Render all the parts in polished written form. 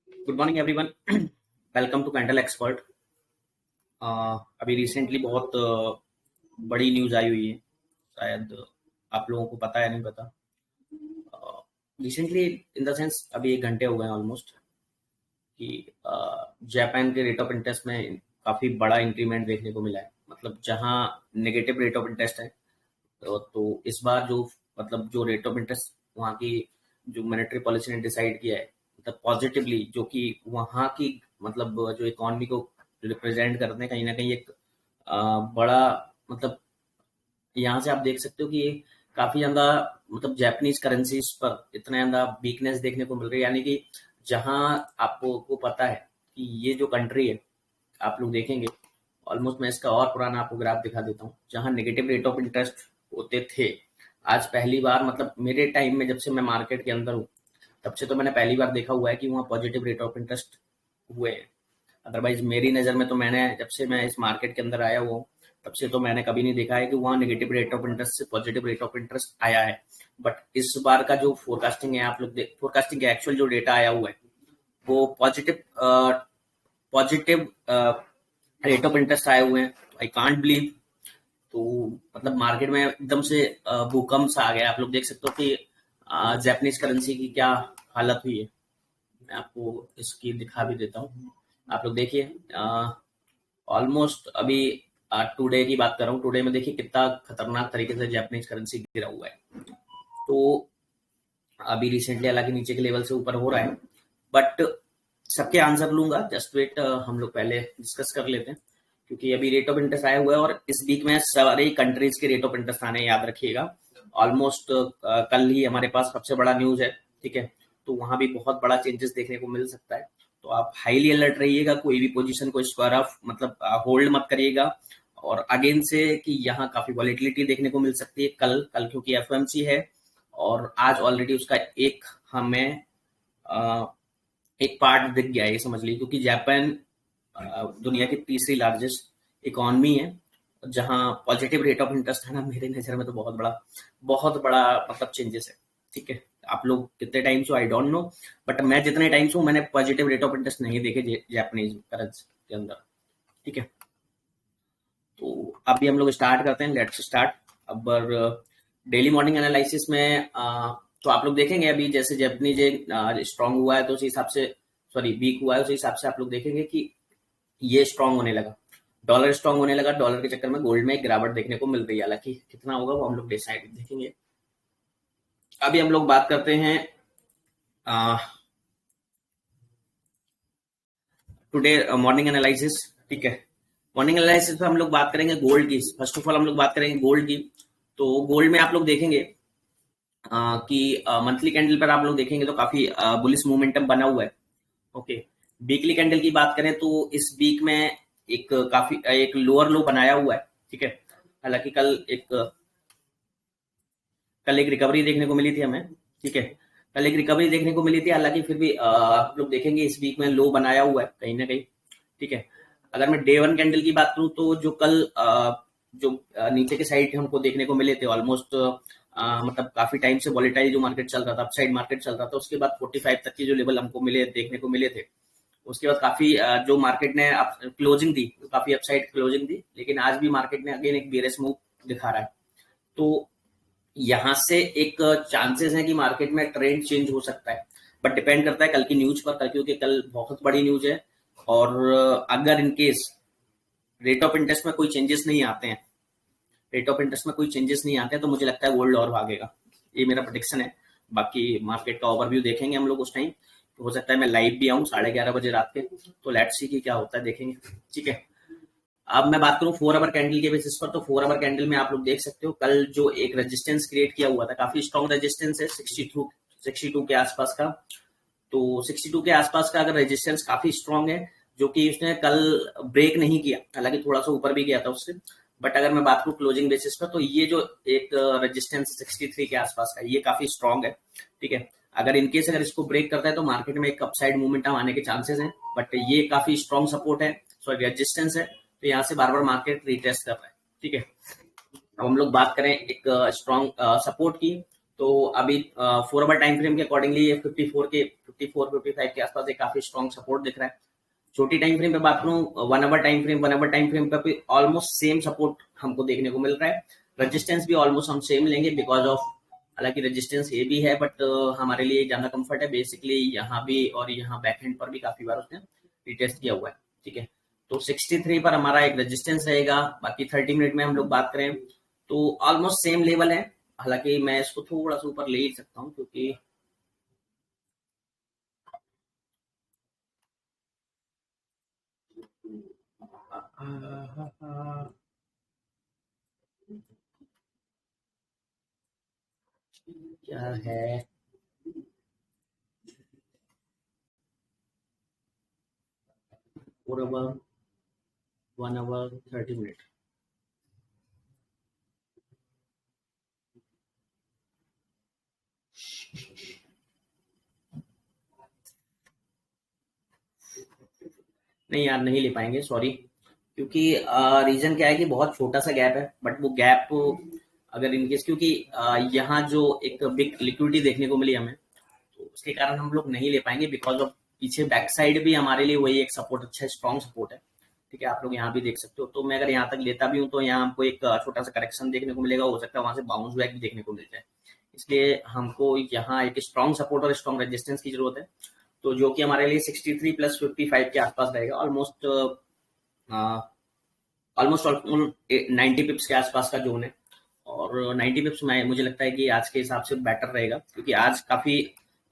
Good morning everyone. Welcome to candle expert. अभी recently बहुत बड़ी न्यूज़ आई हुई है। शायद आप लोगों को पता है, नहीं पता। रिसेंटली इन द सेंस अभी 1 घंटे हो गए ऑलमोस्ट कि जापान के रेट ऑफ इंटरेस्ट में काफ़ी बड़ा इंक्रीमेंट देखने को मिला है। मतलब जहां नेगेटिव रेट ऑफ इंटरेस्ट है, तो इस बार जो मतलब जो रेट ऑफ इंटरेस्ट वहाँ की जो मॉनेटरी पॉलिसी ने डिसाइड किया है, मतलब पॉजिटिवली, जो कि वहाँ की मतलब जो इकोनॉमी को रिप्रेजेंट करते हैं, कहीं ना कहीं एक बड़ा मतलब यहाँ से आप देख सकते हो कि ये काफी ज्यादा मतलब जापानीज करेंसीज पर इतना ज्यादा वीकनेस देखने को मिल रही है। यानी कि जहाँ आपको को पता है कि ये जो कंट्री है, आप लोग देखेंगे ऑलमोस्ट, मैं इसका और पुराना आपको ग्राफ दिखा देता हूँ, जहाँ नेगेटिव रेट ऑफ इंटरेस्ट होते थे। आज पहली बार, मतलब मेरे टाइम में जब से मैं मार्केट के अंदर हूँ, तब से तो मैंने पहली बार देखा हुआ है कि वहाँ पॉजिटिव रेट ऑफ इंटरेस्ट हुए हैं। अदरवाइज मेरी नज़र में तो मैंने जब से मैं इस मार्केट के अंदर आया हुआ हूँ, तब से तो मैंने कभी नहीं देखा है कि वहाँ नेगेटिव रेट ऑफ इंटरेस्ट से पॉजिटिव रेट ऑफ इंटरेस्ट आया है। बट इस बार का जो फोरकास्टिंग है, आप लोग फोरकास्टिंग का एक्चुअल जो डेटा आया हुआ है, वो positive positive rate of interest आए हुए हैं। I can't believe. तो मतलब मार्केट में एकदम से भूकंप सा आ गया। आप लोग देख सकते हो कि जापानीज करेंसी की क्या हालत हुई है। मैं आपको इसकी दिखा भी देता हूँ, आप लोग देखिए। ऑलमोस्ट अभी टुडे की बात कर रहा हूँ, टुडे में देखिए कितना खतरनाक तरीके से जापानीज करेंसी गिरा हुआ है। तो अभी रिसेंटली हालांकि नीचे के लेवल से ऊपर हो रहा है, बट सबके आंसर लूंगा, जस्ट वेट। हम लोग पहले डिस्कस कर लेते हैं, क्योंकि अभी रेट ऑफ इंटरेस्ट आया हुआ है और इस वीक में सारे कंट्रीज के रेट ऑफ इंटरेस्ट आने, याद रखिएगा। ऑलमोस्ट कल ही हमारे पास सबसे बड़ा न्यूज है, ठीक है। तो वहां भी बहुत बड़ा चेंजेस देखने को मिल सकता है। तो आप हाईली अलर्ट रहिएगा, कोई भी पोजीशन को स्क्वायर ऑफ मतलब होल्ड मत करिएगा। और अगेन से कि यहाँ काफी वॉलेटिलिटी देखने को मिल सकती है कल कल क्योंकि एफओएमसी है। और आज ऑलरेडी उसका एक हमें अ, एक पार्ट दिख गया है, ये समझ लीजिए, क्योंकि जापान दुनिया की तीसरी लार्जेस्ट इकोनॉमी है। जहां पॉजिटिव रेट ऑफ इंटरेस्ट है ना, मेरे नजर में तो बहुत बड़ा मतलब चेंजेस है, ठीक है। आप लोग कितने टाइम से, आई डोंट नो, बट मैं जितने टाइम से हूँ, मैंने पॉजिटिव रेट ऑफ इंटरेस्ट नहीं देखे जापानीज करेंसी के अंदर, ठीक है। तो अभी हम लोग स्टार्ट करते हैं, लेट्स स्टार्ट। अब डेली मॉर्निंग एनालिसिस में तो आप लोग देखेंगे अभी जैसे जापानीज स्ट्रांग हुआ है, तो उसी हिसाब से, सॉरी वीक हुआ है, उसी हिसाब से आप लोग देखेंगे कि ये स्ट्रांग होने लगा, डॉलर स्ट्रांग होने लगा। डॉलर के चक्कर में गोल्ड में एक गिरावट देखने को मिल रही है, हालांकि कितना होगा वो हम लोग डिसाइड देखेंगे। अभी हम लोग बात करते हैं टुडे मॉर्निंग एनालिसिस, ठीक है। मॉर्निंग एनालिसिस में हम लोग बात करेंगे गोल्ड की। फर्स्ट ऑफ ऑल हम लोग बात करेंगे गोल्ड की। तो गोल्ड में आप लोग देखेंगे कि मंथली कैंडल पर आप लोग देखेंगे तो काफी बुलिश मोमेंटम बना हुआ है, ओके। वीकली कैंडल की बात करें तो इस वीक में एक काफी एक लोअर लो बनाया हुआ है, ठीक है। हालांकि कल एक रिकवरी देखने को मिली थी हमें, ठीक है। कल एक रिकवरी देखने को मिली थी, हालांकि फिर भी आप लोग देखेंगे इस वीक में लो बनाया हुआ है कहीं ना कहीं, ठीक है। अगर मैं डे वन कैंडल की बात करूं तो जो कल जो नीचे के साइड हमको देखने को मिले थे ऑलमोस्ट, मतलब काफी टाइम से वॉलेटाइल जो मार्केट चल रहा था, अपसाइड मार्केट चल रहा था, उसके बाद 45 तक के जो लेवल हमको मिले देखने को मिले थे। उसके बाद काफी जो मार्केट ने क्लोजिंग दी, काफी अपसाइड क्लोजिंग दी, लेकिन आज भी मार्केट ने अगेन एक बेरिश मूव दिखा रहा है। तो यहाँ से एक चांसेस है कि मार्केट में ट्रेंड चेंज हो सकता है, बट डिपेंड करता है कल की न्यूज पर, कल क्योंकि कल बहुत बड़ी न्यूज है। और अगर इनकेस रेट ऑफ इंटरेस्ट में कोई चेंजेस नहीं आते हैं, रेट ऑफ इंटरेस्ट में कोई चेंजेस नहीं आते हैं, तो मुझे लगता है गोल्ड और भागेगा। ये मेरा प्रोडिक्शन है। बाकी मार्केट का ओवरव्यू देखेंगे हम लोग उस टाइम। तो हो सकता है मैं लाइव भी आऊँ 11:30 बजे रात के, तो लेट्स सी कि क्या होता है, देखेंगे, ठीक है। अब मैं बात करूं 4 आवर कैंडल के बेसिस पर, तो 4 आवर कैंडल में आप लोग देख सकते हो कल जो एक रेजिस्टेंस क्रिएट किया हुआ था, काफी स्ट्रॉन्ग रेजिस्टेंस है 62 के आसपास का। तो 62 के आसपास का अगर रेजिस्टेंस काफी स्ट्रॉन्ग है, जो कि उसने कल ब्रेक नहीं किया, हालांकि थोड़ा सा ऊपर भी गया था उससे। बट अगर मैं बात करूं क्लोजिंग बेसिस पर, तो ये जो एक रेजिस्टेंस 63 के आसपास का, ये काफी स्ट्रॉन्ग है, ठीक है। अगर इनकेस अगर इसको ब्रेक करता है तो मार्केट में एक अपसाइड मूवमेंटम आने के चांसेस हैं, बट ये काफी स्ट्रॉन्ग सपोर्ट है, सॉरी रेजिस्टेंस है। तो यहाँ से बार बार मार्केट रिटेस्ट कर रहा है, ठीक है। अब हम लोग बात करें एक स्ट्रॉन्ग सपोर्ट की, तो अभी 4 आवर टाइम फ्रेम के अकॉर्डिंगली ये 54 55 के आसपास एक काफी स्ट्रॉन्ग सपोर्ट दिख रहा है। छोटी टाइम फ्रेम पे बात करूं, 1 आवर टाइम फ्रेम पे भी ऑलमोस्ट सेम सपोर्ट हमको देखने को मिल रहा है। रेजिस्टेंस भी ऑलमोस्ट हम सेम लेंगे बिकॉज ऑफ, हालांकि रेजिस्टेंस ये भी है बट हमारे लिए ज्यादा कंफर्ट है। बेसिकली यहाँ भी और यहाँ बैक हैंड पर भी काफी बार उसने रिटेस्ट किया हुआ है। ठीक है, तो 63 पर हमारा एक रेजिस्टेंस रहेगा। बाकी 30 मिनट में हम लोग बात करें तो ऑलमोस्ट सेम लेवल है। हालांकि मैं इसको थोड़ा सा ऊपर ले ही सकता हूँ क्योंकि क्या है, 4 आवर 1 आवर 30 मिनट। नहीं यार, नहीं ले पाएंगे, सॉरी। क्योंकि रीजन क्या है कि बहुत छोटा सा गैप है, बट वो गैप अगर इनकेस, क्योंकि यहाँ जो एक बिग लिक्विडिटी देखने को मिली हमें, तो उसके कारण हम लोग नहीं ले पाएंगे बिकॉज ऑफ पीछे बैक साइड भी हमारे लिए वही एक सपोर्ट, अच्छा स्ट्रॉन्ग सपोर्ट है। ठीक है, आप लोग यहाँ भी देख सकते हो। तो मैं अगर यहाँ तक लेता भी हूँ तो यहाँ हमको एक छोटा सा करेक्शन देखने को मिलेगा, हो सकता है वहां से बाउंस बैक भी देखने को मिल जाए। इसलिए हमको यहाँ एक स्ट्रॉन्ग सपोर्ट और स्ट्रॉन्ग रेजिस्टेंस की जरूरत है, तो जो कि हमारे लिए 63 प्लस 55 के आसपास रहेगा। ऑलमोस्ट ऑलमोस्ट 90 पिप्स के आसपास का जोन है। और 90 पिप्स में मुझे लगता है कि आज के हिसाब से बेटर रहेगा, क्योंकि आज काफी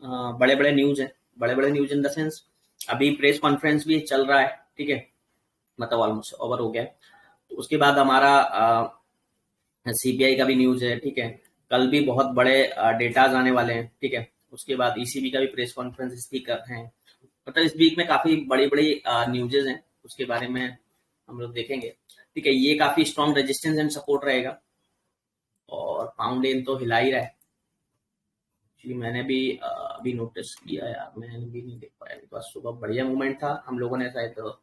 बड़े बड़े न्यूज है। बड़े बड़े न्यूज इन द सेंस, अभी प्रेस कॉन्फ्रेंस भी चल रहा है। ठीक है, मतलब ऑलमोस्ट ओवर हो गया है। तो उसके बाद हमारा सीबीआई का भी न्यूज है। ठीक है, कल भी बहुत बड़े डेटाज आने वाले हैं। ठीक है, उसके बाद ईसीबी का भी प्रेस कॉन्फ्रेंस स्पीकर है। मतलब इस वीक में काफी बड़ी बड़ी न्यूजेज हैं, उसके बारे में हम लोग देखेंगे। ठीक है, ये काफी स्ट्रॉन्ग रेजिस्टेंस एंड सपोर्ट रहेगा। और पाउंड इन तो हिला ही रहा है। एक्चुअली मैंने भी अभी नोटिस किया यार, मैंने भी नहीं देख पाया, मेरे पास सुबह बढ़िया मूवमेंट था, हम लोगों ने शायद तो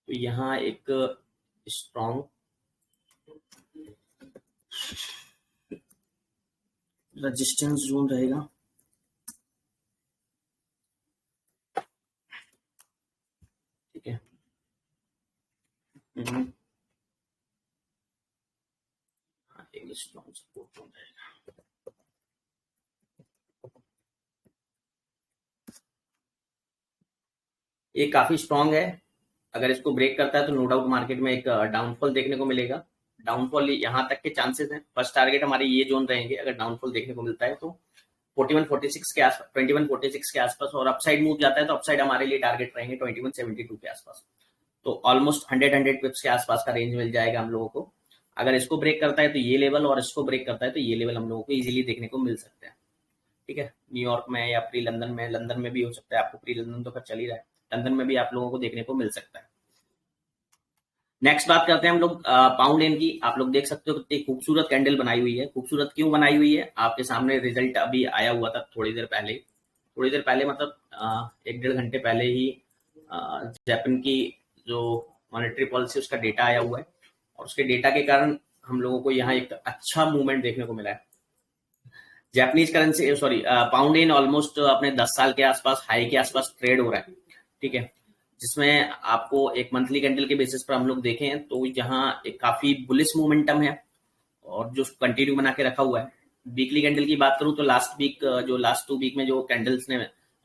यहाँ एक स्ट्रॉन्ग रेजिस्टेंस जोन रहेगा। ठीक है, एक स्ट्रॉन्ग सपोर्ट जोन रहेगा। ये काफी स्ट्रॉन्ग है, अगर इसको ब्रेक करता है तो नो डाउट मार्केट में एक डाउनफॉल देखने को मिलेगा। डाउनफॉल यहाँ तक के चांसेस हैं। फर्स्ट टारगेट हमारे ये जोन रहेंगे अगर डाउनफॉल देखने को मिलता है तो 4146 के आसपास, 2146 के आसपास। और अपसाइड मूव जाता है तो अपसाइड हमारे लिए टारगेट रहेंगे 2172 के आसपास। तो ऑलमोस्ट 100 पिप्स के आसपास का रेंज मिल जाएगा हम लोगों को। अगर इसको ब्रेक करता है तो ये लेवल, और इसको ब्रेक करता है तो ये लेवल हम लोगों को इजीली देखने को मिल सकते हैं। ठीक है, न्यूयॉर्क में या प्री लंदन में, लंदन में भी हो सकता है, आपको प्री लंदन तो खैर चल ही रहा है, लंदन में भी आप लोगों को देखने को मिल सकता है। नेक्स्ट बात करते हैं हम लोग पाउंड एन की। आप लोग देख सकते हो कितनी खूबसूरत कैंडल बनाई हुई है। खूबसूरत क्यों बनाई हुई है, आपके सामने रिजल्ट अभी आया हुआ था थोड़ी देर पहले। थोड़ी देर पहले मतलब 1 डेढ़ घंटे पहले ही जापान की जो मॉनेटरी पॉलिसी उसका डेटा आया हुआ है, और उसके डेटा के कारण हम लोगों को यहाँ एक अच्छा मूवमेंट देखने को मिला है। Japanese currency, sorry pound in almost अपने 10 साल के आसपास हाई के आसपास ट्रेड हो रहा है। ठीक है, जिसमें आपको एक मंथली कैंडल के बेसिस पर हम लोग देखें तो यहाँ एक काफी बुलिश मोमेंटम है और जो कंटिन्यू बना के रखा हुआ है। वीकली कैंडल की बात करूं तो लास्ट वीक, जो लास्ट 2 वीक में जो कैंडल्स ने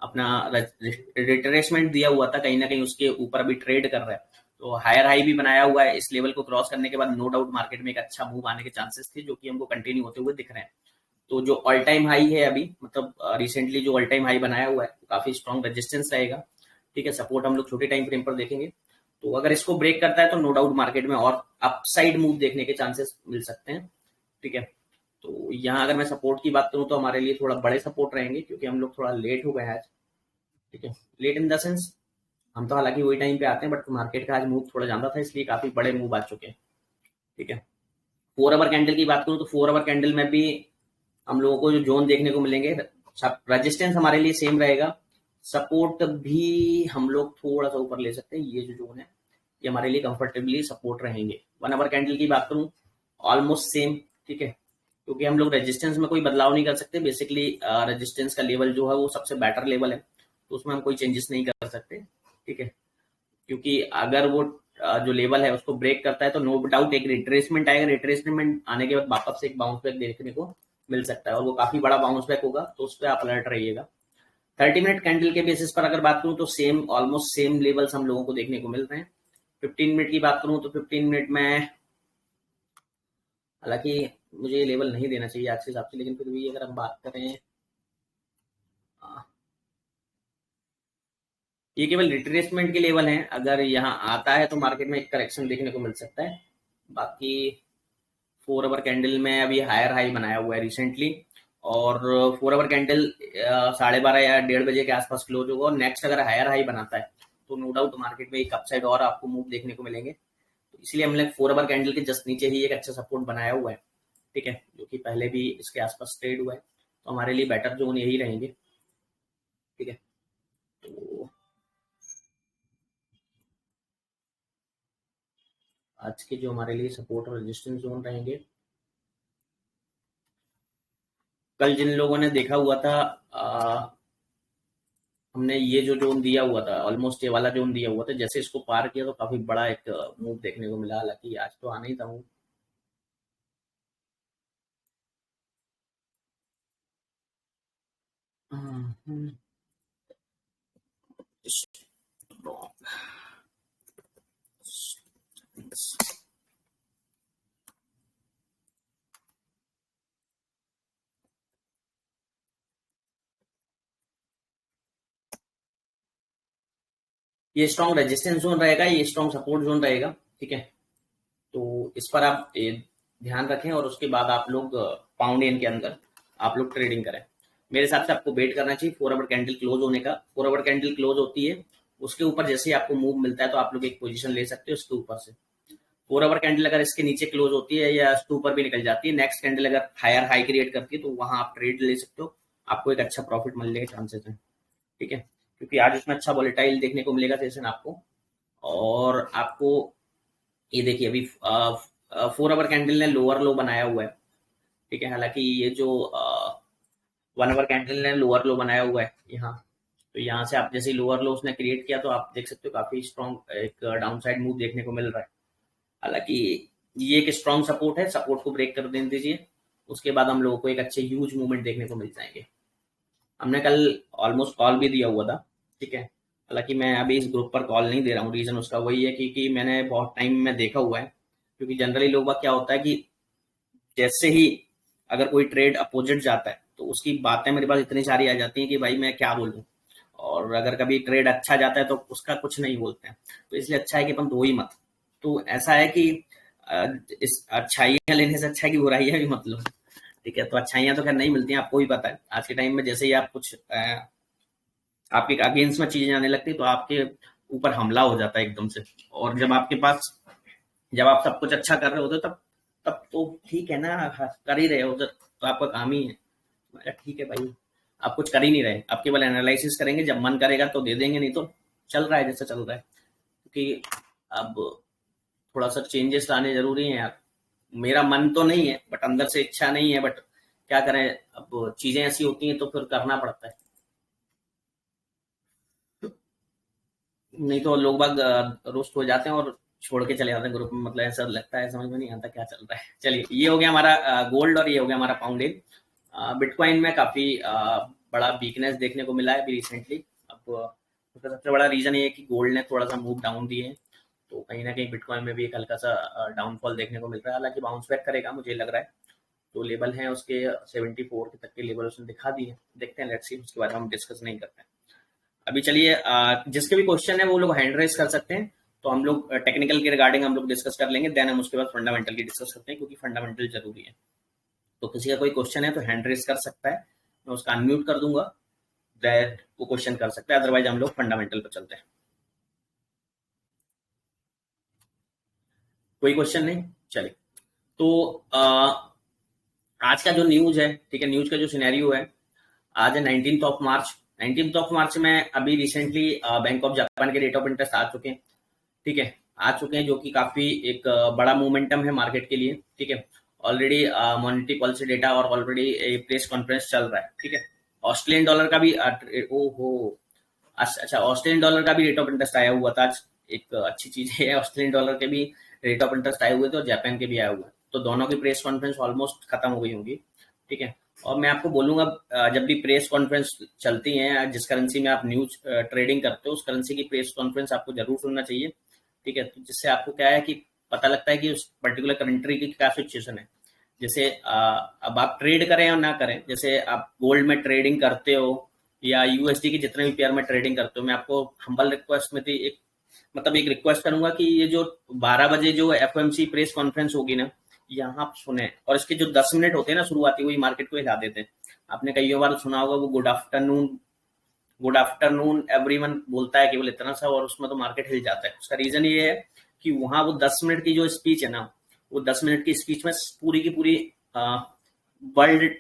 अपना रिट्रेसमेंट दिया हुआ था, कहीं ना कहीं उसके ऊपर अभी ट्रेड कर रहा है। तो हायर हाई भी बनाया हुआ है। इस लेवल को क्रॉस करने के बाद नो डाउट मार्केट में एक अच्छा मूव आने के चांसेस थे, जो कि हमको कंटिन्यू होते हुए दिख रहे हैं। तो जो ऑल टाइम हाई है अभी, मतलब रिसेंटली जो ऑल टाइम हाई बनाया हुआ है, तो काफी स्ट्रॉन्ग रेजिस्टेंस रहेगा। ठीक है, सपोर्ट हम लोग छोटे टाइम फ्रेम पर देखेंगे। तो अगर इसको ब्रेक करता है तो नो डाउट मार्केट में और अपसाइड मूव देखने के चांसेस मिल सकते हैं। ठीक है, तो यहाँ अगर मैं सपोर्ट की बात करूं तो हमारे लिए थोड़ा बड़े सपोर्ट रहेंगे, क्योंकि हम लोग थोड़ा लेट हो गए आज। ठीक है, लेट इन द सेंस, हम तो हालांकि वही टाइम पे आते हैं, बट मार्केट का आज मूव थोड़ा ज्यादा था, इसलिए काफी बड़े मूव आ चुके हैं। ठीक है, 4 आवर कैंडल की बात करूं तो 4 आवर कैंडल में भी हम लोगों को जो जोन देखने को मिलेंगे, रेजिस्टेंस हमारे लिए सेम रहेगा सपोर्ट भी हम लोग थोड़ा सा ऊपर ले सकते हैं। ये जो जोन है ये हमारे लिए कंफर्टेबली सपोर्ट रहेंगे। 1 आवर कैंडल की बात करूं, ऑलमोस्ट सेम, ठीक है, क्योंकि हम लोग रेजिस्टेंस में कोई बदलाव नहीं कर सकते। बेसिकली रेजिस्टेंस का लेवल जो है वो सबसे बेटर लेवल है, तो उसमें हम कोई चेंजेस नहीं कर सकते, ठीक है, क्योंकि अगर वो जो लेवल है उसको ब्रेक करता है तो नो डाउट एक रिट्रेसमेंट आएगा। रिट्रेसमेंट आने के बाद वापस से एक बाउंस बैक देखने को मिल सकता है, और वो काफी बड़ा बाउंस बैक होगा, तो उस पर आप अलर्ट रहिएगा। 30 मिनट कैंडल के बेसिस पर अगर बात करूं तो सेम, ऑलमोस्ट सेम लेवल्स हम लोगों को देखने को मिल रहे हैं। 15 मिनट की बात करूं तो 15 मिनट में, हालांकि मुझे ये लेवल नहीं देना चाहिए आज के हिसाब से, लेकिन फिर भी अगर हम बात करें, ये केवल रिट्रेसमेंट के लेवल हैं। अगर यहाँ आता है तो मार्केट में एक करेक्शन देखने को मिल सकता है। बाकी 4 आवर कैंडल में अभी हायर हाई बनाया हुआ है रिसेंटली, और 4 आवर कैंडल 12:30 या 1:30 बजे के आसपास क्लोज होगा, और नेक्स्ट अगर हायर हाई बनाता है तो नो डाउट मार्केट में एक अपसाइड और आपको मूव देखने को मिलेंगे। तो इसलिए हमने 4 आवर कैंडल के जस्ट नीचे ही एक अच्छा सपोर्ट बनाया हुआ है, ठीक है, जो कि पहले भी इसके आसपास ट्रेड हुआ है, तो हमारे लिए बेटर जोन यही रहेंगे, ठीक है। तो आज के जो हमारे लिए सपोर्ट और रेजिस्टेंस जोन रहेंगे, कल जिन लोगों ने देखा हुआ था, हमने ये जो जोन दिया हुआ था, ऑलमोस्ट ये वाला जोन दिया हुआ था, जैसे इसको पार किया तो काफी बड़ा एक मूव देखने को मिला। हालांकि आज तो आना ही था मूव। ये स्ट्रॉन्ग रेजिस्टेंस जोन रहेगा, ये स्ट्रॉन्ग सपोर्ट जोन रहेगा, ठीक है। तो इस पर आप ध्यान रखें, और उसके बाद आप लोग पाउंड येन के अंदर आप लोग ट्रेडिंग करें। मेरे हिसाब से आपको वेट करना चाहिए 4 आवर कैंडल क्लोज होने का। 4 आवर कैंडल क्लोज होती है, उसके ऊपर जैसे ही आपको मूव मिलता है तो आप लोग एक पोजीशन ले सकते हो उसके ऊपर से। 4 आवर कैंडल अगर इसके नीचे क्लोज होती है या इसके ऊपर भी निकल जाती है, नेक्स्ट कैंडल अगर हायर हाई क्रिएट करती है, तो वहां आप ट्रेड ले सकते हो, आपको एक अच्छा प्रॉफिट मिलने के चांसेस हैं, ठीक है, क्योंकि आज उसमें अच्छा वॉलेटाइल देखने को मिलेगा सेशन आपको। और आपको ये देखिए अभी 4 आवर कैंडल ने लोअर लो बनाया हुआ है, ठीक है, हालांकि ये जो 1 आवर कैंडल ने लोअर लो बनाया हुआ है यहाँ, तो यहाँ से आप जैसे लोअर लो उसने क्रिएट किया तो आप देख सकते हो काफी स्ट्रॉन्ग एक डाउन साइड मूव देखने को मिल रहा है। हालांकि ये एक स्ट्रॉन्ग सपोर्ट है, सपोर्ट को ब्रेक कर देने दीजिए, उसके बाद हम लोगों को एक अच्छे ह्यूज मूवमेंट देखने को मिल जाएंगे। हमने कल ऑलमोस्ट कॉल भी दिया हुआ था, ठीक है, हालांकि मैं अभी इस ग्रुप पर कॉल नहीं दे रहा हूँ। रीजन उसका वही है क्योंकि मैंने बहुत टाइम में देखा हुआ है, क्योंकि जनरली लोग क्या होता है कि जैसे ही अगर कोई ट्रेड अपोजिट जाता है तो उसकी बातें मेरे पास इतनी सारी आ जाती हैं कि भाई मैं क्या बोलूं, और अगर कभी ट्रेड अच्छा जाता है तो उसका कुछ नहीं बोलते हैं। तो इसलिए अच्छा है कि अपन दो ही मत। तो ऐसा है कि अ, इस अच्छाइयाँ लेने से अच्छा है कि बुराइयाँ भी मत लो, ठीक है। तो अच्छाइयाँ तो खैर नहीं मिलती हैं, आपको भी पता है। आज के टाइम में जैसे ही आप कुछ आपके अगेंस्ट में चीजें आने लगती तो आपके ऊपर हमला हो जाता है एकदम से। और जब आपके पास, जब आप सब कुछ अच्छा कर रहे होते तब तब तो ठीक है ना, हाँ, कर ही रहे हो तो आपका काम ही है। मैं कहा, ठीक है भाई, आप कुछ कर ही नहीं रहे, आप केवल एनालिसिस करेंगे, जब मन करेगा तो दे देंगे, नहीं तो चल रहा है जैसा चल रहा है। क्योंकि अब थोड़ा सा चेंजेस लाने जरूरी हैं यार। मेरा मन तो नहीं है, बट अंदर से इच्छा नहीं है, बट क्या करें, अब चीजें ऐसी होती हैं तो फिर करना पड़ता है। नहीं तो लोग बाग रोस्ट हो जाते हैं और छोड़ के चले जाते हैं ग्रुप में, मतलब ऐसा लगता है, समझ में नहीं आता क्या चल रहा है। चलिए, ये हो गया हमारा गोल्ड, और ये हो गया हमारा पाउंडेड। बिटकॉइन में काफी बड़ा वीकनेस देखने को मिला है अभी रिसेंटली। अब उसका सबसे बड़ा रीजन ये है कि गोल्ड ने थोड़ा सा मूव डाउन दिए हैं, तो कहीं ना कहीं बिटकॉइन में भी एक हल्का सा डाउनफॉल देखने को मिल रहा है। हालांकि बाउंस बैक करेगा मुझे लग रहा है। जो लेवल हैं उसके 74 तक के लेवल उसने दिखा दिए, देखते हैं, लेट्स सी, उसके बारे में हम डिस्कस नहीं करते हैं अभी। चलिए, जिसके भी क्वेश्चन है वो लोग हैंड रेस कर सकते हैं, तो हम लोग टेक्निकल के रिगार्डिंग हम लोग डिस्कस कर लेंगे, देन हम उसके बाद फंडामेंटल की डिस्कस करते हैं, क्योंकि फंडामेंटल जरूरी है। तो किसी का कोई क्वेश्चन है तो हैंड रेस कर सकता है, मैं उसका अनम्यूट कर दूंगा, दैट वो क्वेश्चन कर सकता है, अदरवाइज हम लोग फंडामेंटल पर चलते हैं। कोई क्वेश्चन नहीं, चलिए। तो आज का जो न्यूज है, ठीक है, न्यूज का जो सिनेरियो है, आज है 19 of March 19th of March में अभी रिसेंटली बैंक ऑफ जापान के रेट ऑफ इंटरेस्ट आ चुके हैं, ठीक है, आ चुके हैं, जो कि काफी एक बड़ा मोमेंटम है मार्केट के लिए, ठीक है। ऑलरेडी मॉनेटरी पॉलिसी डेटा और ऑलरेडी प्रेस कॉन्फ्रेंस चल रहा है, ठीक है। ऑस्ट्रेलियन डॉलर का भी ओहो, अच्छा, ऑस्ट्रेलियन डॉलर का भी रेट ऑफ इंटरेस्ट आया हुआ था आज। एक अच्छी चीज है, ऑस्ट्रेलियन डॉलर के भी रेट ऑफ इंटरेस्ट आए हुए थे और जापान के भी आए हुए हैं, तो दोनों की प्रेस कॉन्फ्रेंस ऑलमोस्ट खत्म हो गई होंगी, ठीक है। और मैं आपको बोलूंगा जब भी प्रेस कॉन्फ्रेंस चलती है, जिस करेंसी में आप न्यूज ट्रेडिंग करते हो, उस करेंसी की प्रेस कॉन्फ्रेंस आपको जरूर सुनना चाहिए, ठीक है। तो जिससे आपको क्या है कि पता लगता है कि उस पर्टिकुलर कंट्री की क्या सिचुएशन है। जैसे अब आप ट्रेड करें या ना करें, जैसे आप गोल्ड में ट्रेडिंग करते हो या यूएसडी के जितने भी पेयर में ट्रेडिंग करते हो, मैं आपको हम्बल रिक्वेस्ट में थी एक, मतलब एक रिक्वेस्ट करूंगा कि ये जो 12 बजे जो एफओएमसी प्रेस कॉन्फ्रेंस होगी ना, यहाँ आप सुने, और इसके जो 10 मिनट होते हैं ना शुरुआती, वही मार्केट को हिला देते हैं। आपने कई बार सुना होगा वो गुड आफ्टरनून एवरीवन बोलता है केवल इतना सा, और उसमें तो मार्केट हिल जाता है। उसका रीजन ये है कि वहां वो 10 मिनट की जो स्पीच है ना, वो 10 मिनट की स्पीच में पूरी की पूरी वर्ल्ड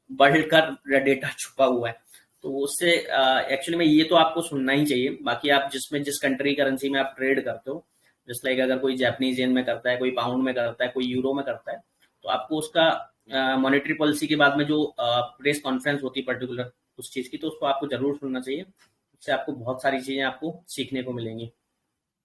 वर्ल्ड का डेटा छुपा हुआ है। तो उससे एक्चुअली में ये तो आपको सुनना ही चाहिए। बाकी आप जिस कंट्री करेंसी में आप ट्रेड करते हो, जस्ट लाइक अगर कोई जापानीज येन में करता है, कोई पाउंड में करता है, कोई यूरो में करता है, तो आपको उसका मॉनेटरी पॉलिसी के बाद में जो प्रेस कॉन्फ्रेंस होती है पर्टिकुलर उस चीज की, तो उसको आपको जरूर सुनना चाहिए। उससे आपको बहुत सारी चीजें आपको सीखने को मिलेंगी।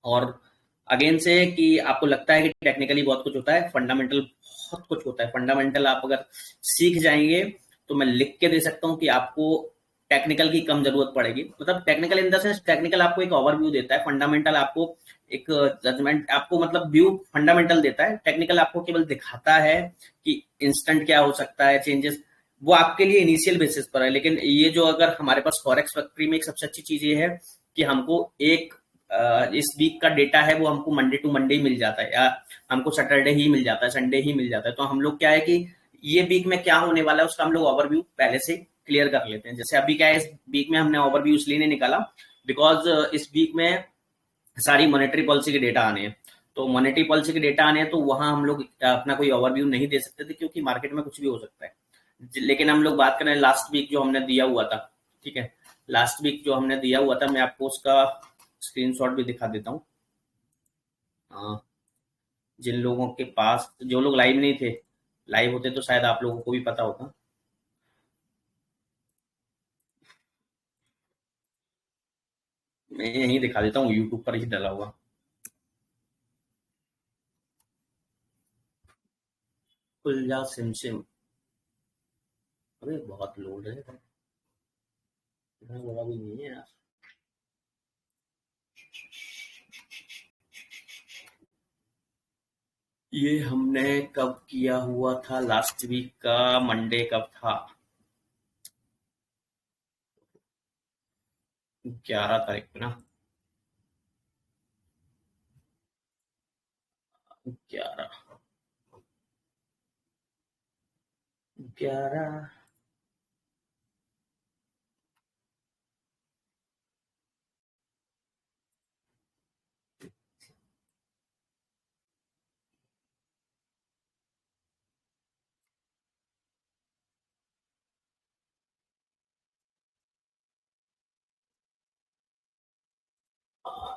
और अगेन से कि आपको लगता है कि टेक्निकली बहुत कुछ होता है, फंडामेंटल बहुत कुछ होता है। फंडामेंटल आप अगर सीख जाएंगे तो मैं लिख के दे सकता हूँ कि आपको टेक्निकल की कम जरूरत पड़ेगी। मतलब technical in the sense, technical आपको एक ओवरव्यू देता है, फंडामेंटल आपको एक जजमेंट, आपको मतलब व्यू फंडामेंटल देता है। टेक्निकल आपको केवल दिखाता है कि इंस्टेंट क्या हो सकता है चेंजेस, वो आपके लिए इनिशियल बेसिस पर है। लेकिन ये जो अगर हमारे पास फॉरेक्स फैक्ट्री में एक सबसे अच्छी चीज ये है कि हमको एक इस वीक का डेटा है वो हमको मंडे टू मंडे ही मिल जाता है, या हमको सैटरडे ही मिल जाता है, संडे ही मिल जाता है। तो हम लोग क्या है कि ये वीक में क्या होने वाला है उसका हम लोग ओवरव्यू पहले से क्लियर कर लेते हैं। जैसे अभी क्या है, इस वीक में हमने ओवरव्यू इसलिए नहीं निकाला बिकॉज इस वीक में सारी मॉनेटरी पॉलिसी के डेटा आने हैं। तो मॉनेटरी पॉलिसी के डेटा आने हैं, तो वहां हम लोग अपना कोई ओवरव्यू नहीं दे सकते थे, क्योंकि मार्केट में कुछ भी हो सकता है। लेकिन हम लोग बात करें लास्ट वीक जो हमने दिया हुआ था, ठीक है, लास्ट वीक जो हमने दिया हुआ था, मैं आपको उसका स्क्रीनशॉट भी दिखा देता हूँ। जिन लोगों के पास, जो लोग लाइव नहीं थे, लाइव होते तो शायद आप लोगों को भी पता होता। मैं यहीं दिखा देता हूँ, यूट्यूब पर ही डला हुआ। कुल्जा सिमसिम, अरे बहुत लोड है, इतना बड़ा भी नहीं है यार। ये हमने कब किया हुआ था, लास्ट वीक का मंडे कब था, 11 तारीख को ना, 11 11।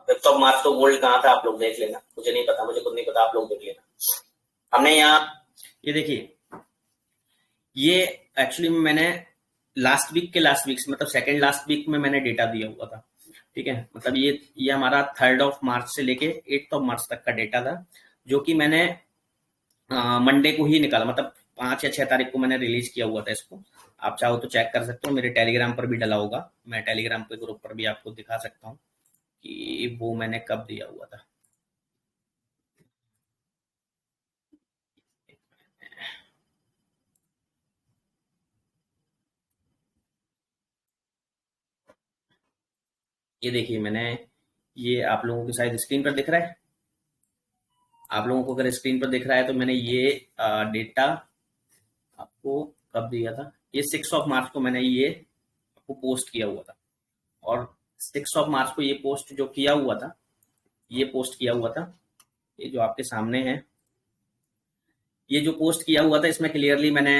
फिफ्थ ऑफ मार्च को गोल्ड कहाँ था आप लोग देख लेना, मुझे नहीं पता, मुझे खुद नहीं पता, आप लोग देख लेना। हमने यहाँ, ये देखिए, ये एक्चुअली मैंने लास्ट वीक से, मतलब सेकेंड लास्ट वीक में मैंने डेटा दिया हुआ था, ठीक है। मतलब ये हमारा 3 मार्च से लेके 8 मार्च तक का डेटा था, जो कि मैंने मंडे को ही निकाला, मतलब 5 या 6 तारीख को मैंने रिलीज किया हुआ था इसको। आप चाहो तो चेक कर सकते हो, मेरे टेलीग्राम पर भी डला होगा, मैं टेलीग्राम पे ग्रुप पर भी आपको दिखा सकता हूँ कि वो मैंने कब दिया हुआ था। ये देखिए मैंने, ये आप लोगों की शायद स्क्रीन पर दिख रहा है, आप लोगों को अगर स्क्रीन पर दिख रहा है तो मैंने ये डेटा आपको कब दिया था, ये 6 मार्च को मैंने ये आपको पोस्ट किया हुआ था। और 6 मार्च को ये पोस्ट जो किया हुआ था, ये पोस्ट किया हुआ था, ये जो आपके सामने है, ये जो पोस्ट किया हुआ था, इसमें क्लियरली मैंने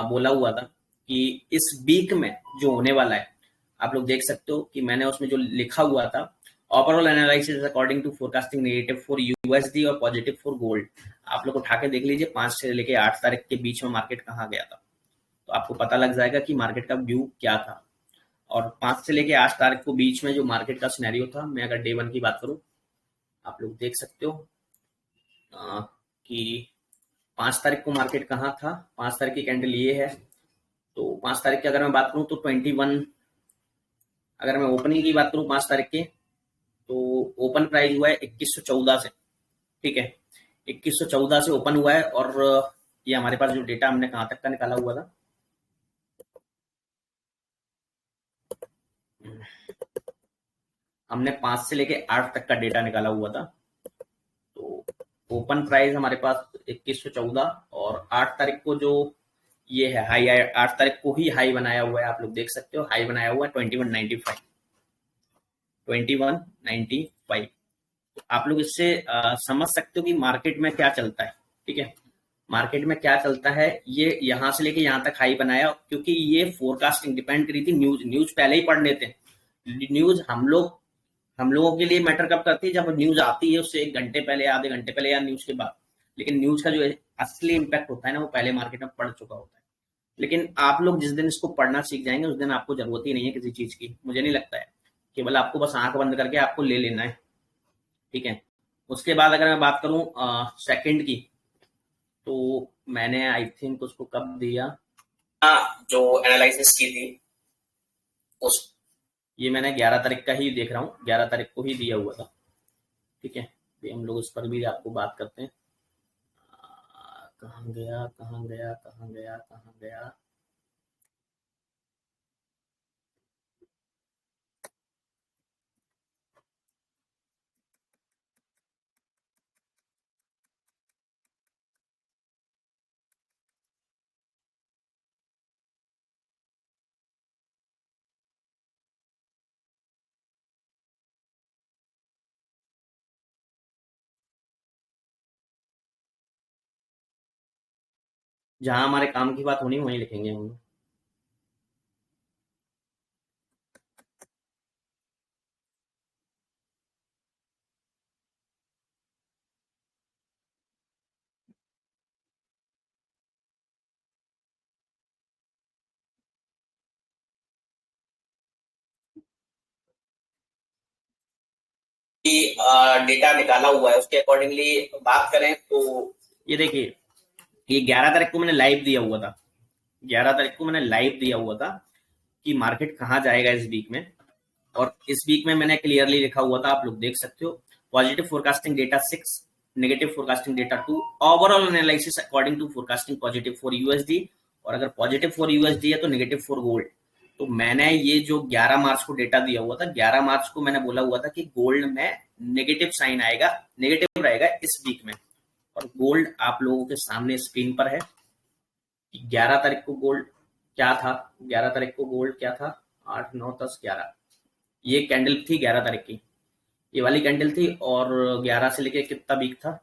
बोला हुआ था कि इस वीक में जो होने वाला है, आप लोग देख सकते हो कि मैंने उसमें जो लिखा हुआ था, overall analysis according to forecasting negative for USD और पॉजिटिव फॉर गोल्ड। आप लोग उठा के देख लीजिए 5 से लेके 8 तारीख के बीच में मार्केट कहाँ गया था, तो आपको पता लग जाएगा कि मार्केट का व्यू क्या था। और 5 से लेके 8 तारीख को बीच में जो मार्केट का सिनेरियो था, मैं अगर डे 1 की बात करूं, आप लोग देख सकते हो कि 5 तारीख को मार्केट कहाँ था। 5 तारीख की कैंडल ये है, तो 5 तारीख की अगर मैं बात करूं तो 21, अगर मैं ओपनिंग की बात करूं 5 तारीख के, तो ओपन प्राइस हुआ है 2114 से, ठीक है, 2114 से ओपन हुआ है। और ये हमारे पास जो डेटा हमने कहाँ तक का निकाला हुआ था, हमने 5 से लेके 8 तक का डेटा निकाला हुआ था। तो ओपन प्राइस हमारे पास 2114, और 8 तारीख को जो ये है हाई, 8 तारीख को ही हाई बनाया हुआ है, आप लोग देख सकते हो हाई बनाया हुआ है 2195, 2195। आप लोग इससे समझ सकते हो कि मार्केट में क्या चलता है, ठीक है, मार्केट में क्या चलता है। ये यहां से लेके यहां तक हाई बनाया, क्योंकि ये फोरकास्टिंग डिपेंड करी थी न्यूज पहले ही पढ़ लेते हैं। न्यूज हम लोगों के लिए मैटर कब करती है, जब न्यूज आती है उससे 1 घंटे पहले, आधे घंटे पहले, या न्यूज के बाद। लेकिन न्यूज का जो असली इम्पैक्ट होता है ना, वो पहले मार्केट में पड़ चुका होता है। लेकिन आप लोग जिस दिन इसको पढ़ना सीख जाएंगे, उस दिन आपको जरूरत ही नहीं है किसी चीज की, मुझे नहीं लगता है। केवल आपको बस आंख बंद करके आपको ले लेना है, ठीक है। उसके बाद अगर मैं बात करूं सेकंड की, तो मैंने आई थिंक उसको कब दिया, जो एनालिसिस की थी उस, ये मैंने 11 तारीख का ही देख रहा हूँ, 11 तारीख को ही दिया हुआ था, ठीक है। तो हम लोग उस पर भी आपको बात करते हैं। कहाँ गया कहाँ गया कहाँ गया कहाँ गया, जहां हमारे काम की बात होनी वहीं लिखेंगे हम। डेटा निकाला हुआ है उसके अकॉर्डिंगली बात करें तो ये देखिए, ये 11 तारीख को मैंने लाइव दिया हुआ था, 11 तारीख को मैंने लाइव दिया हुआ था कि मार्केट कहाँ जाएगा इस वीक में। और इस वीक में मैंने क्लियरली लिखा हुआ था, आप लोग देख सकते हो, positive forecasting data 6, negative forecasting data 2, overall analysis according to forecasting positive for USD, और अगर पॉजिटिव फॉर यूएसडी है तो नेगेटिव फॉर गोल्ड। तो मैंने ये जो 11 मार्च को डेटा दिया हुआ था, 11 मार्च को मैंने बोला हुआ था कि गोल्ड में नेगेटिव साइन आएगा, नेगेटिव रहेगा इस वीक में। और गोल्ड आप लोगों के सामने स्क्रीन पर है कि 11 तारीख को गोल्ड क्या था, 11 तारीख को गोल्ड क्या था, 8 9 10 11, ये कैंडल थी 11 तारीख की, ये वाली कैंडल थी। और 11 से लेके कितना वीक था,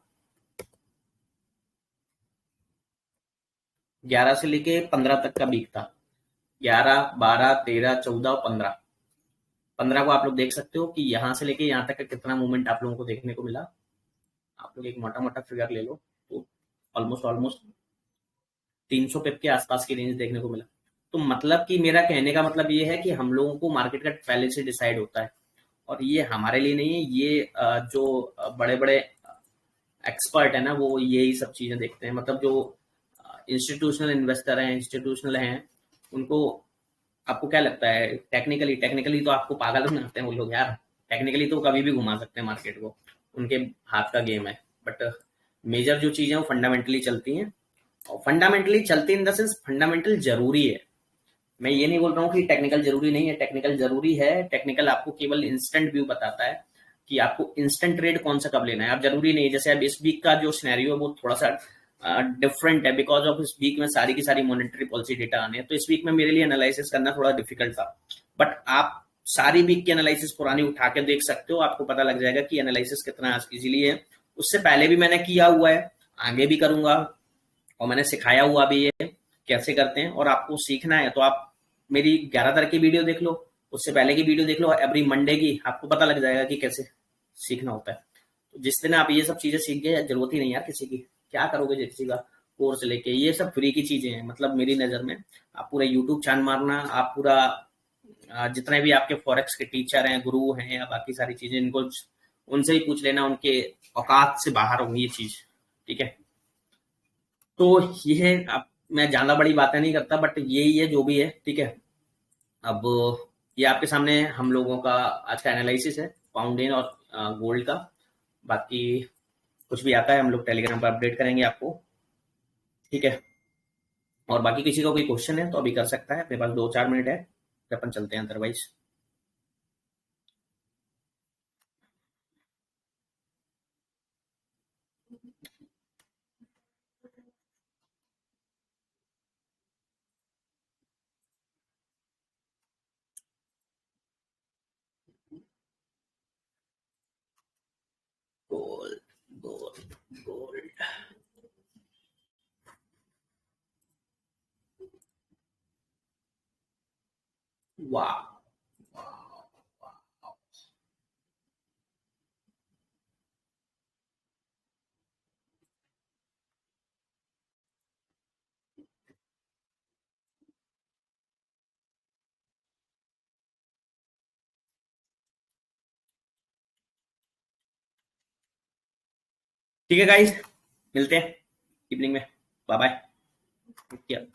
11 से लेके 15 तक का वीक था, 11 12 13 14 और 15, 15 को आप लोग देख सकते हो कि यहाँ से लेके यहाँ तक का कितना मूवमेंट आप लोगों को देखने को मिला। आप लोग एक मोटा मोटा फिगर ले लो, तो ऑलमोस्ट ऑलमोस्ट 300 पिप के आसपास की रेंज देखने को मिला। तो मतलब कि मेरा कहने का मतलब ये है कि हम लोगों को मार्केट का पहले से डिसाइड होता है, और ये हमारे लिए नहीं है, ये जो बड़े बड़े एक्सपर्ट है ना, वो यही सब चीजें देखते हैं। मतलब जो इंस्टीट्यूशनल इन्वेस्टर हैं, इंस्टीट्यूशनल हैं, उनको, आपको क्या लगता है, टेक्निकली टेक्निकली तो आपको पागल बनाते हैं वो लोग यार, टेक्निकली तो कभी भी घुमा सकते हैं मार्केट को, उनके हाथ का गेम है। बट मेजर जो चीजें वो फंडामेंटली चलती हैं, और फंडामेंटली चलती इन द सेंस फंडामेंटल जरूरी है। मैं ये नहीं बोल रहा हूँ कि टेक्निकल जरूरी नहीं है, टेक्निकल जरूरी है। टेक्निकल आपको केवल इंस्टेंट व्यू बताता है कि आपको इंस्टेंट ट्रेड कौन सा कब लेना है। आप जरूरी नहीं, जैसे अब इस वीक का जो सिनेरियो है वो थोड़ा सा डिफरेंट है, बिकॉज ऑफ इस वीक में सारी की सारी मॉनेटरी पॉलिसी डेटा आने हैं, तो इस वीक में मेरे लिए एनालिसिस करना थोड़ा डिफिकल्ट था। बट आप सारी वीक की एनालिसिस पुरानी उठा के देख सकते हो, आपको पता लग जाएगा कि एनालिसिस कितना इजीली है। उससे पहले भी मैंने किया हुआ है, आगे भी करूंगा, और मैंने सिखाया हुआ भी है कैसे करते हैं। और आपको सीखना है तो आप मेरी 11 तारीख की वीडियो देख लो, उससे पहले की वीडियो देख लो एवरी मंडे की, आपको पता लग जाएगा कि कैसे सीखना होता है। तो जिस दिन आप ये सब चीजें सीख गए, जरूरत ही नहीं यार किसी की, क्या करोगे किसी का कोर्स लेके, ये सब फ्री की चीजें हैं मतलब मेरी नजर में। आप पूरा यूट्यूब छान मारना, आप पूरा जितने भी आपके फॉरेक्स के टीचर हैं, गुरु हैं या बाकी सारी चीजें, इनको उनसे ही पूछ लेना, उनके औकात से बाहर होगी ये चीज, ठीक है। तो ये है, अब मैं ज्यादा बड़ी बातें नहीं करता, बट यही है जो भी है, ठीक है। अब ये आपके सामने हम लोगों का आज का एनालिसिस है पाउंड और गोल्ड का। बाकी कुछ भी आता है हम लोग टेलीग्राम पर अपडेट करेंगे आपको, ठीक है। और बाकी किसी का कोई क्वेश्चन है तो अभी कर सकता है, अपने पास 2-4 मिनट है, फिर अपन चलते हैं अदरवाइज। गोल्ड, गोल्ड, गोल्ड, वाह, ठीक है गाइस, मिलते हैं इवनिंग में, बाय बाय।